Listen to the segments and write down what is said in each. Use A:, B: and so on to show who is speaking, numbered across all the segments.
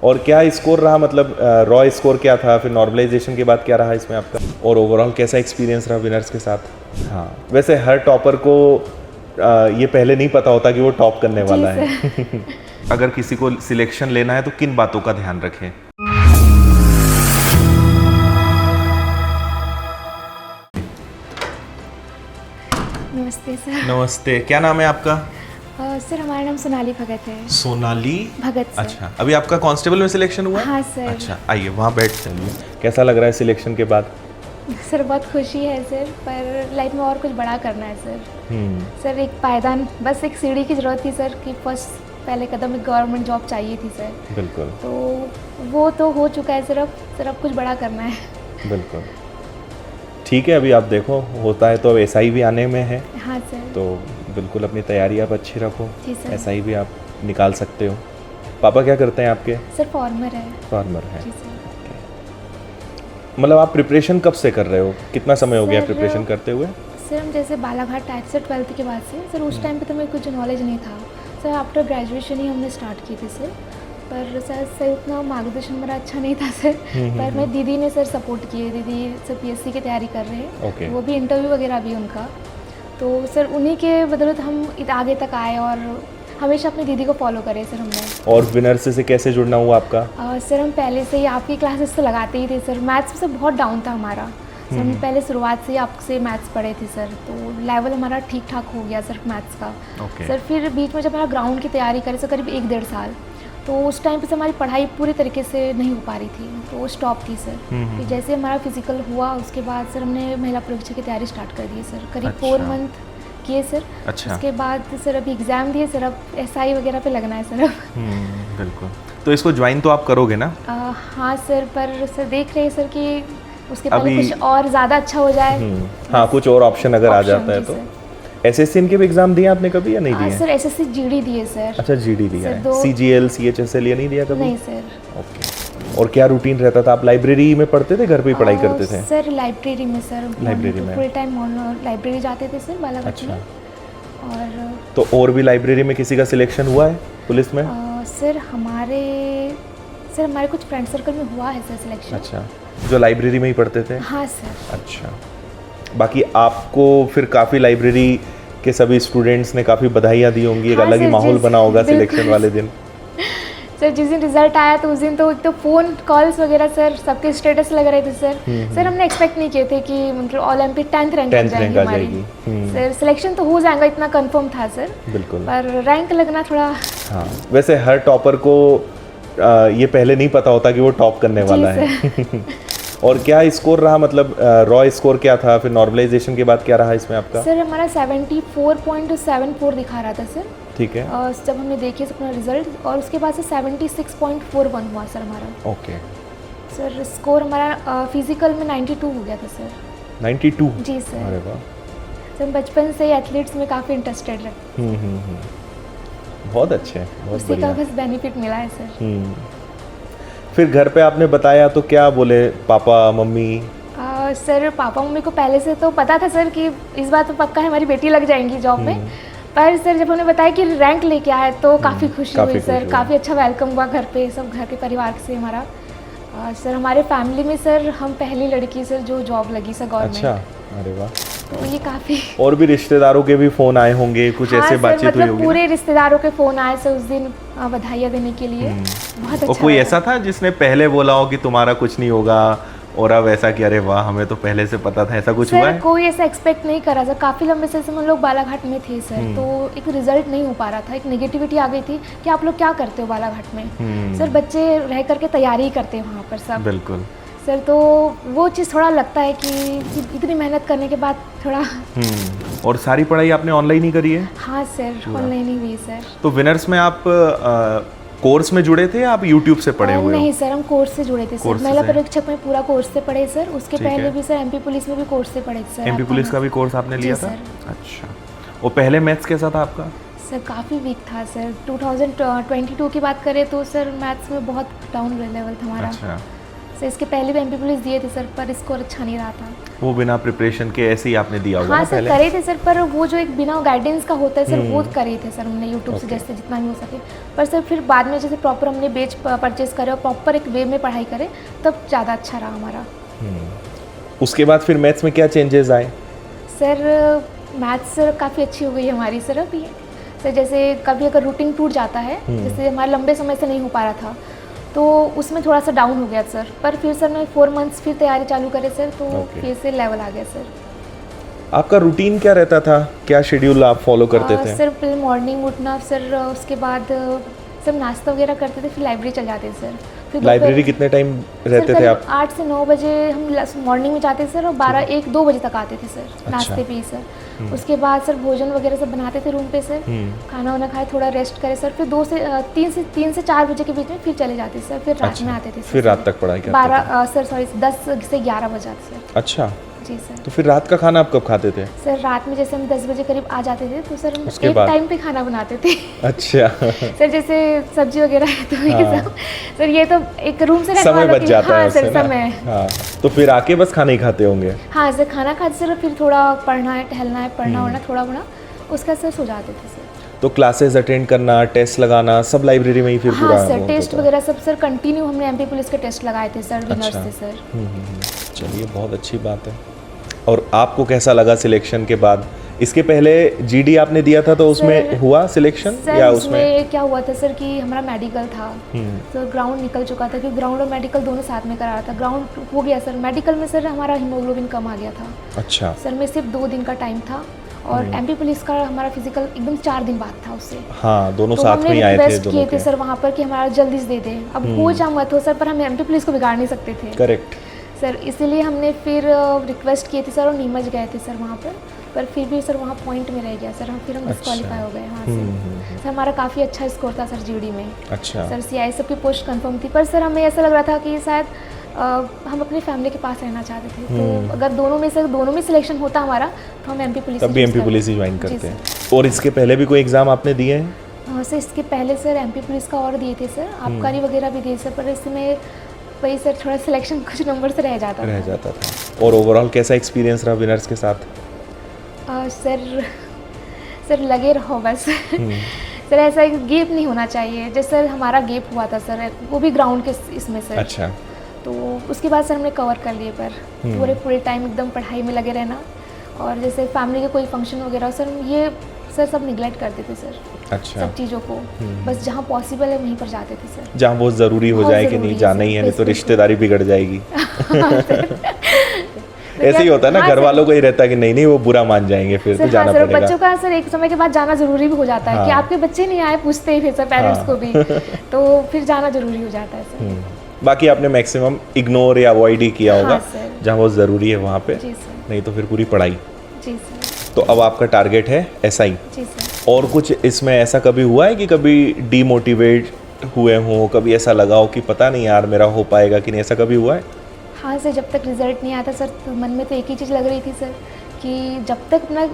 A: और क्या स्कोर रहा, मतलब रॉ स्कोर क्या था, फिर नॉर्मलाइजेशन के बाद क्या रहा इसमें आपका, और ओवरऑल कैसा एक्सपीरियंस रहा विनर्स के साथ? हाँ, वैसे हर टॉपर को ये पहले नहीं पता होता कि वो टॉप करने वाला है। अगर किसी को सिलेक्शन लेना है तो किन बातों का ध्यान रखें?
B: नमस्ते सर।
A: नमस्ते, क्या नाम है आपका?
B: सर हमारा नाम सोनाली भगत है।
A: सोनाली
B: भगत सर।
A: अच्छा, अभी आपका कांस्टेबल में सिलेक्शन हुआ?
B: हाँ सर।
A: अच्छा, आइए वहाँ बैठ चलिए। कैसा लग रहा है सिलेक्शन के बाद?
B: सर बहुत खुशी है सर, पर लाइफ में और कुछ बड़ा करना है सर। सर एक पायदान, बस एक सीढ़ी की ज़रूरत थी सर कि फर्स्ट पहले कदम एक गवर्नमेंट जॉब चाहिए थी सर।
A: बिल्कुल।
B: तो वो तो हो चुका है सर, अब कुछ बड़ा करना है।
A: बिल्कुल ठीक है, अभी आप देखो होता है तो अब एसआई भी आने में है।
B: हाँ सर।
A: तो बिल्कुल अपनी तैयारी आप अच्छी रखो,
B: जी सर।
A: एसआई भी आप निकाल सकते हो। पापा क्या करते हैं आपके?
B: सर फार्मर है।
A: फार्मर है।
B: जी सर।
A: मतलब आप प्रिपरेशन कब से कर रहे हो, कितना समय हो गया
B: सर,
A: प्रिपरेशन करते हुए?
B: सर हम जैसे बालाघाट टाइप से 12th के बाद से सर, उस टाइम पे तो मेरे कुछ नॉलेज नहीं था सर। आफ्टर ग्रेजुएशन ही हमने स्टार्ट की थी सर, पर सर उतना मार्गदर्शन मेरा अच्छा नहीं था सर। पर मेरी दीदी ने सर सपोर्ट किए। दीदी सर पीएससी की तैयारी कर रहे हैं।
A: ओके।
B: वो भी इंटरव्यू वगैरह भी उनका, तो सर उन्हीं के बदौलत हम आगे तक आए और हमेशा अपनी दीदी को फॉलो करें सर हमने।
A: और विनर्स से कैसे जुड़ना हुआ आपका?
B: सर हम पहले से ही आपकी क्लासेस तो लगाते ही थे सर। मैथ्स से बहुत डाउन था हमारा सर। हम पहले शुरुआत से ही आपसे मैथ्स पढ़े थे सर, तो लेवल हमारा ठीक ठाक हो गया सर मैथ्स का।
A: ओके।
B: सर फिर बीच में जब हमारा ग्राउंड की तैयारी करें सर करीब 1-1.5 साल, तो उस टाइम पे से हमारी पढ़ाई पूरी तरीके से नहीं हो पा रही थी, तो वो स्टॉप थी सर। फिर जैसे हमारा फिजिकल हुआ उसके बाद सर हमने महिला परीक्षा की तैयारी स्टार्ट कर दी सर। करीब 4 मंथ किए सर।
A: अच्छा।
B: उसके बाद सर अभी एग्ज़ाम दिए सर, अब एसआई वगैरह पे लगना है सर अब।
A: बिल्कुल। तो इसको ज्वाइन तो आप करोगे ना?
B: हाँ सर, पर सर देख रहे हैं सर कि उसके पहले
A: अभी
B: कुछ और ज़्यादा अच्छा हो जाए।
A: हाँ, कुछ और ऑप्शन अगर आ
B: ऑप्शन,
A: जाता है
B: जी
A: तो।
B: सर।
A: एसएससी के भी एग्जाम दिए आपने कभी या नहीं दिए?
B: सर एसएससी जीडी दिए सर।
A: अच्छा, जीडी दिया
B: सर
A: है।
B: 2
A: सीजीएल सीएचएसएल ये नहीं दिया कभी?
B: नहीं सर।
A: ओके। और क्या रूटीन रहता था? आप लाइब्रेरी में पढ़ते थे, घर पे ही पढ़ाई करते थे?
B: सर लाइब्रेरी में सर,
A: लाइब्रेरी में
B: फुल टाइम लाइब्रेरी जाते थे सर बालाघाट
A: अच्छा।
B: में। और
A: तो और भी लाइब्रेरी में किसी का सिलेक्शन हुआ है पुलिस में?
B: सर हमारे कुछ फ्रेंड सर्कल में हुआ है सर सिलेक्शन।
A: अच्छा, जो लाइब्रेरी में ही पढ़ते थे?
B: हाँ सर।
A: अच्छा, बाकी आपको फिर काफ़ी लाइब्रेरी के सभी स्टूडेंट्स ने काफ़ी बधाइयाँ दी होंगी, एक
B: हाँ
A: अलग ही
B: सर,
A: माहौल बना होगा
B: बिल्कुल।
A: सिलेक्शन वाले दिन।
B: सर जिस दिन रिजल्ट आया तो उस दिन तो एक तो फ़ोन कॉल्स वगैरह सर, सबके स्टेटस लग रहे थे सर। सर हमने एक्सपेक्ट नहीं किए थे कि मतलब ओलंपिक 10th रैंक आ जाएगी हमारी। सर सिलेक्शन तो हो जाएगा इतना कंफर्म था सर,
A: बिल्कुल।
B: पर रैंक लगना थोड़ा।
A: हाँ, वैसे हर टॉपर को ये पहले नहीं पता होता कि वो टॉप करने वाला है। और क्या स्कोर रहा, मतलब रॉ स्कोर क्या था, फिर नॉर्मलाइजेशन के बाद क्या रहा इसमें आपका?
B: सर हमारा 74.74 दिखा रहा था सर।
A: ठीक है।
B: जब हमने देखिए अपना रिजल्ट, और उसके बाद से 76.41 हुआ सर हमारा।
A: ओके।
B: सर स्कोर हमारा फिजिकल में 92 हो गया था सर।
A: 92?
B: जी सर।
A: अरे वाह।
B: सर बचपन से ही एथलीट्स में काफ़ी इंटरेस्टेड रहे।
A: बहुत अच्छे, बहुत
B: उसी का
A: बढ़िया।
B: बस बेनिफिट मिला है सर।
A: फिर घर पे आपने बताया तो क्या बोले papa mummy?
B: Sir papa mummy को पहले से तो पता था सर कि इस बार तो पक्का है हमारी बेटी लग जाएंगी जॉब में। पर सर जब उन्होंने बताया कि रैंक लेके आए तो काफ़ी खुशी हुई सर। काफ़ी अच्छा वेलकम हुआ घर पे, सब घर के परिवार से हमारा। सर हमारे फैमिली में सर हम पहली लड़की सर जो जॉब लगी सर गवर्नमेंट।
A: अच्छा, अरे वाह।
B: तो ये काफ़ी।
A: और भी रिश्तेदारों के भी फ़ोन आए होंगे, कुछ ऐसे बातचीत हुई होगी?
B: पूरे रिश्तेदारों के फ़ोन आए सर उस दिन बधाइयाँ देने के लिए। बहुत अच्छा।
A: और कोई ऐसा था जिसने पहले बोला हो कि तुम्हारा कुछ नहीं होगा, और अब ऐसा कि अरे वाह हमें तो पहले से पता था, ऐसा कुछ हुआ है?
B: कोई ऐसा एक्सपेक्ट नहीं करा सर। काफ़ी लंबे से हम लोग बालाघाट में थे सर, तो एक रिजल्ट नहीं हो पा रहा था, एक नेगेटिविटी आ गई थी कि आप लोग क्या करते हो बालाघाट में। सर बच्चे रह करके तैयारी करते हैं वहाँ पर सब।
A: बिल्कुल
B: सर, तो वो चीज़ थोड़ा लगता है कि इतनी मेहनत करने के बाद थोड़ा।
A: और सारी पढ़ाई आपने ऑनलाइन ही करी है?
B: हाँ सर, ऑनलाइन ही हुई सर।
A: तो विनर्स में आप कोर्स में जुड़े थे या आप यूट्यूब से पढ़े हुए?
B: नहीं सर, हम कोर्स से जुड़े थे सर। महिला परीक्षक में पूरा कोर्स से पढ़े सर। उसके पहले भी सर एमपी पुलिस में भी कोर्स से पढ़े सर।
A: एमपी पुलिस का भी कोर्स आपने लिया था? अच्छा। और पहले मैथ्स कैसा था आपका?
B: सर काफ़ी वीक था सर। 2022 की बात करें तो सर मैथ्स में बहुत डाउन लेवल था हमारा।
A: अच्छा।
B: सर इसके पहले भी एमपी पुलिस दिए थे सर, पर स्कोर अच्छा नहीं रहा था।
A: वो बिना प्रिपरेशन के ऐसे ही आपने दिया होगा
B: हाँ
A: ना
B: सर
A: पहले?
B: करे थे सर, पर वो जो एक बिना गाइडेंस का होता है सर वो करे थे सर हमने यूट्यूब से जैसे जितना भी हो सके। पर सर फिर बाद में जैसे प्रॉपर हमने बेच परचेज करे और प्रॉपर एक वे में पढ़ाई करे तब ज़्यादा अच्छा रहा हमारा।
A: उसके बाद फिर मैथ्स में क्या चेंजेस आए?
B: सर मैथ्स सर काफ़ी अच्छी हो गई हमारी सर अभी। सर जैसे कभी अगर रूटीन टूट जाता है, जैसे हमारे लंबे समय से नहीं हो पा रहा था तो उसमें थोड़ा सा डाउन हो गया सर, पर फिर सर मैं 4 मंथ्स फिर तैयारी चालू करे सर तो फिर से लेवल आ गया सर।
A: आपका रूटीन क्या रहता था, क्या शेड्यूल आप फॉलो करते थे?
B: सर पहले मॉर्निंग उठना सर, उसके बाद सब नाश्ता वगैरह करते थे, फिर लाइब्रेरी चल जाते सर। फिर
A: लाइब्रेरी कितने टाइम रहते थे आप?
B: 8 से 9 बजे हम मॉर्निंग में जाते सर और 12-1-2 बजे तक आते थे सर नाश्ते पे ही सर। उसके बाद सर भोजन वगैरह सब बनाते थे रूम पे सर, खाना वाना खाए थोड़ा रेस्ट करे सर, फिर 3 से 4 बजे के बीच में फिर चले जाते सर, फिर रात में आते थे सर।
A: फिर रात तक पढ़ाई करते थे?
B: 10 से 11 बजे आते सर।
A: अच्छा
B: जी सर।
A: तो फिर रात का खाना आप कब खाते थे?
B: सर रात में जैसे हम 10 बजे करीब आ जाते थे तो सर हम
A: उसके
B: एक
A: बाद?
B: टाइम पे खाना बनाते थे।
A: अच्छा
B: सर जैसे सब्जी वगैरह है तो ये सब सर ये तो एक रूम से रहने
A: समय
B: वालों
A: बच
B: की-
A: जाता है
B: हाँ
A: उससे
B: सर
A: ना?
B: समय।
A: हाँ तो फिर आके बस खाना ही खाते होंगे?
B: हाँ सर खाना खाते सर फिर थोड़ा पढ़ना है, टहलना है, पढ़ना वढ़ना थोड़ा बड़ा उसका सर सो जाते थे सर।
A: तो क्लासेस अटेंड करना, टेस्ट लगाना सब लाइब्रेरी में ही फिर पूरा?
B: हाँ सर
A: वो
B: टेस्ट
A: होता था?
B: वगैरह सब सर कंटिन्यू हमने एमपी पुलिस के टेस्ट लगाए थे सर विनर्स से सर।
A: चलिए बहुत अच्छी बात है। और आपको कैसा लगा सिलेक्शन के बाद? इसके पहले जीडी आपने दिया था तो उसमें
B: सर-
A: हुआ सिलेक्शन
B: सर
A: या
B: उसमें क्या हुआ था सर कि हमारा मेडिकल था तो ग्राउंड निकल चुका था, क्योंकि ग्राउंड और मेडिकल दोनों साथ में करा रहा था। ग्राउंड हो गया सर, मेडिकल में सर हमारा हीमोग्लोबिन कम आ गया था
A: अच्छा
B: सर, में सिर्फ 2 दिन का टाइम था और एमपी पुलिस का हमारा फिजिकल एकदम 4 दिन बाद था उससे।
A: हाँ दोनों
B: तो
A: साथ
B: हमने
A: में ही आए थे
B: रिक्वेस्ट
A: दोनों
B: किए थे
A: के।
B: सर वहाँ पर कि हमारा जल्दी से दे दें, अब हो या मत हो सर, पर हम एमपी पुलिस को बिगाड़ नहीं सकते थे
A: करेक्ट।
B: सर, इसीलिए हमने फिर रिक्वेस्ट किए थे सर और नीमच गए थे सर वहाँ पर फिर भी सर वहाँ पॉइंट में रह गया सर, फिर हम डिस्क्वालीफाई हो गए वहाँ से। सर हमारा काफ़ी अच्छा स्कोर था सर जीडी में।
A: अच्छा
B: सर सीआई सब की पोस्ट कंफर्म थी, पर सर हमें ऐसा लग रहा था कि शायद हम अपनी फैमिली के पास रहना चाहते थे, तो अगर दोनों में सिलेक्शन होता हमारा तो हम एमपी पुलिस
A: तब भी एमपी पुलिस ही ज्वाइन करते हैं। और इसके पहले भी कोई एग्ज़ाम आपने दिए हैं?
B: हाँ सर इसके पहले सर एमपी पुलिस का और दिए थे सर, आबकारी वगैरह भी दिए सर, पर इसमें वही सर थोड़ा सिलेक्शन कुछ नंबर से रह जाता था।
A: और ओवरऑल कैसा एक्सपीरियंस रहा विनर्स के साथ?
B: सर लगे रहो बस। सर ऐसा एक गैप नहीं होना चाहिए, जैसे सर हमारा गैप हुआ था सर वो भी ग्राउंड के इसमें सर।
A: अच्छा
B: तो उसके बाद सर हमने कवर कर लिए, पर पूरे टाइम एकदम पढ़ाई में लगे रहना और जैसे फैमिली के कोई फंक्शन वगैरह सर ये सर सब निगलेक्ट करते थे सर।
A: अच्छा
B: सब चीज़ों को बस जहाँ पॉसिबल है वहीं पर जाते थे सर,
A: जहाँ बहुत ज़रूरी हो जाए कि नहीं जाना ही है, नहीं तो रिश्तेदारी बिगड़ जाएगी। ऐसे ही होता है ना, घर वालों को ही रहता है कि नहीं वो बुरा मान जाएंगे फिर तो जाना पड़ेगा।
B: बच्चों का सर एक समय के बाद जाना जरूरी भी हो जाता है कि आपके बच्चे नहीं आए पूछते ही फिर सर पेरेंट्स को भी, तो फिर जाना जरूरी हो जाता है सर।
A: बाकी आपने मैक्सिमम इग्नोर या अवॉइड ही किया होगा जहाँ बहुत ज़रूरी है वहाँ पे, नहीं तो फिर पूरी पढ़ाई।
B: जी सर।
A: तो अब आपका टारगेट है SI।
B: जी सर।
A: और कुछ इसमें ऐसा कभी हुआ है कि कभी डीमोटिवेट हुए हों, कभी ऐसा लगा हो कि पता नहीं यार मेरा हो पाएगा कि नहीं, ऐसा कभी हुआ है?
B: हाँ सर, जब तक रिजल्ट नहीं आता सर तो मन में तो एक ही चीज़ लग रही थी सर कि जब तक अपना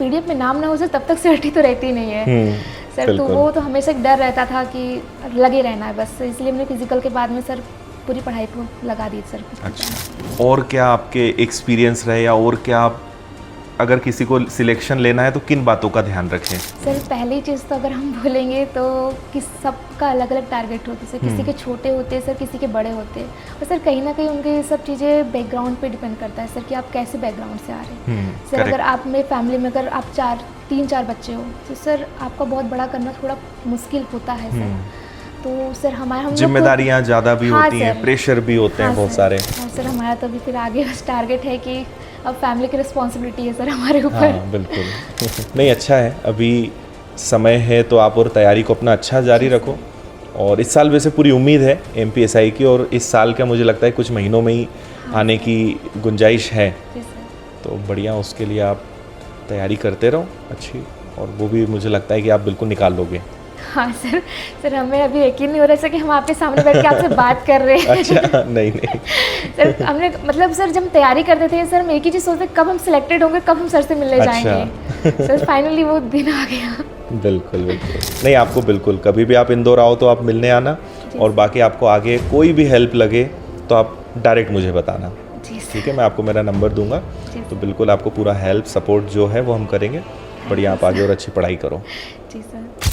B: PDF में नाम ना हो सर तब तक सिलेक्ट तो रहती नहीं है सर। तो वो तो हमेशा एक डर रहता था कि लगे रहना है बस, इसलिए हमने फिजिकल के बाद में सर पूरी पढ़ाई को लगा दी सर।
A: अच्छा, और क्या आपके एक्सपीरियंस रहे या और क्या आप अगर किसी को सिलेक्शन लेना है तो किन बातों का ध्यान रखें?
B: सर पहली चीज़ तो अगर हम बोलेंगे तो कि सबका अलग अलग टारगेट होते सर, किसी के छोटे होते सर, किसी के बड़े होते, और सर कहीं ना कहीं उनके ये सब चीज़ें बैकग्राउंड पे डिपेंड करता है सर कि आप कैसे बैकग्राउंड से आ रहे हैं सर। अगर आप में फैमिली में अगर आप 3-4 बच्चे हो तो सर आपका बहुत बड़ा करना थोड़ा मुश्किल होता है सर। तो सर हम
A: जिम्मेदारियाँ ज़्यादा भी होती हैं, प्रेशर भी होते हैं बहुत सारे।
B: और सर हमारा तो अभी फिर आगे बस टारगेट है कि अब फैमिली की रिस्पॉन्सिबिलिटी है सर हमारे ऊपर।
A: हाँ बिल्कुल। नहीं अच्छा है, अभी समय है तो आप और तैयारी को अपना अच्छा जारी रखो। और इस साल वैसे पूरी उम्मीद है MPSI की, और इस साल का मुझे लगता है कुछ महीनों में ही आने की गुंजाइश है। तो बढ़िया, उसके लिए आप तैयारी करते रहो अच्छी, और वो भी मुझे लगता है कि आप बिल्कुल निकाल लोगे।
B: हाँ सर हमें अभी यकीन नहीं हो रहा है कि हम आपके सामने बैठ के आपसे बात कर रहे हैं।
A: अच्छा नहीं
B: सर हमने मतलब सर जब तैयारी करते थे सर हम एक ही चीज़ सोचते कब हम सिलेक्टेड होंगे, कब हम सर से मिलने जाएंगे। सर फाइनली वो दिन आ गया।
A: बिल्कुल बिल्कुल, नहीं आपको बिल्कुल कभी भी आप इंदौर आओ तो आप मिलने आना, और बाकी आपको आगे कोई भी हेल्प लगे तो आप डायरेक्ट मुझे बताना,
B: जी सर।
A: ठीक है? मैं आपको मेरा नंबर दूंगा,
B: जी
A: तो बिल्कुल आपको पूरा हेल्प सपोर्ट जो है वो हम करेंगे। बढ़िया, आप आगे और अच्छी पढ़ाई करो।
B: जी सर।